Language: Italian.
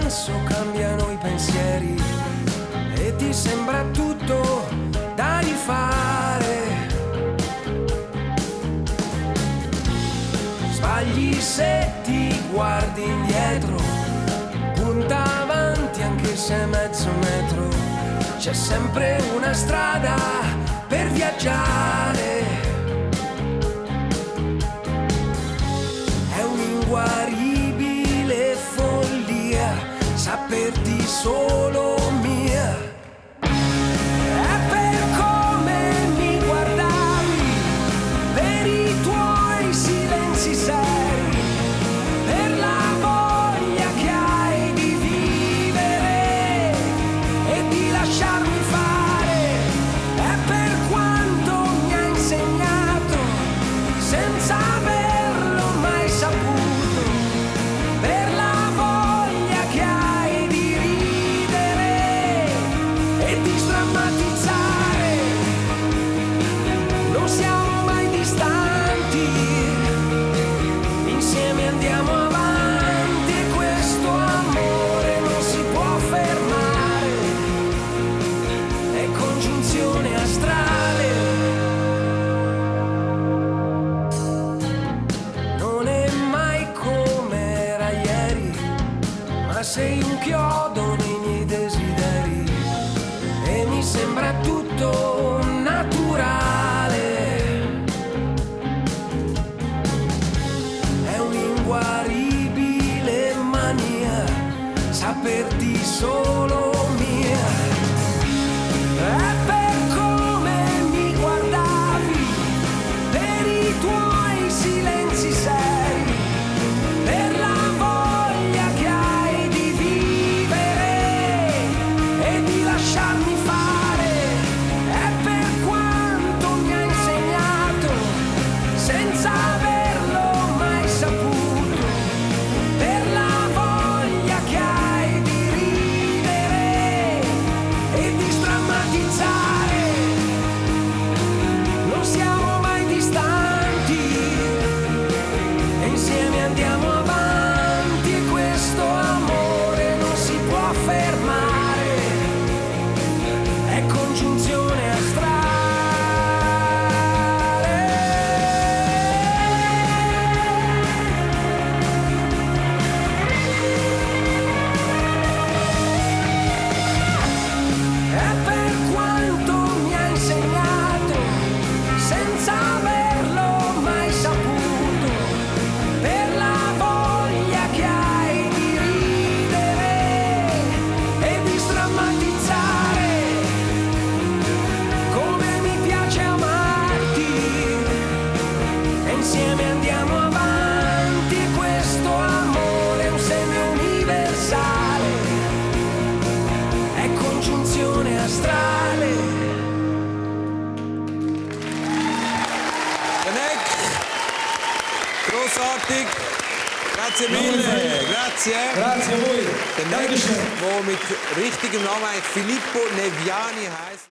senso cambiano i pensieri e ti sembra tutto da rifare. Sbagli se ti guardi indietro, punta avanti anche se è mezzo metro, c'è sempre una strada per viaggiare. È un'inguaribile follia saperti solo mia. È per come mi guardavi, per i tuoi silenzi seri, per la voglia che hai di vivere e di lasciarmi fare. È per quanto mi hai insegnato senza averlo mai saputo, per la voglia che hai di ridere e di sdrammatizzare. Non siamo mai distanti, insieme andiamo avanti e questo amore non si può fermare, è congiunzione astrale. Non è mai come era ieri, ma sei un chiodo nei miei desideri e mi sembra tutto naturale. È un'inguaribile mania saperti solo mia. È per come mi guardavi, per i tuoi silenzi seri, per la voglia che hai di vivere e di lasciarmi fare. È per quanto mi hai insegnato senza averlo mai saputo, per la voglia che hai di ridere e di sdrammatizzare. Non siamo mai distanti e insieme andiamo avanti e questo amore non si può fermare, è congiunzione astrale. È per quanto mi hai insegnato senza averlo mai saputo, per la voglia che hai di ridere e di sdrammatizzare. Come mi piace amarti e insieme andiamo avanti e questo amore è un segno universale, è congiunzione astrale. Janek, großartig. Grazie mille, grazie. Grazie a voi. Der Janek, wo mit richtigem Namen eigentlich Filippo Neviani heißt.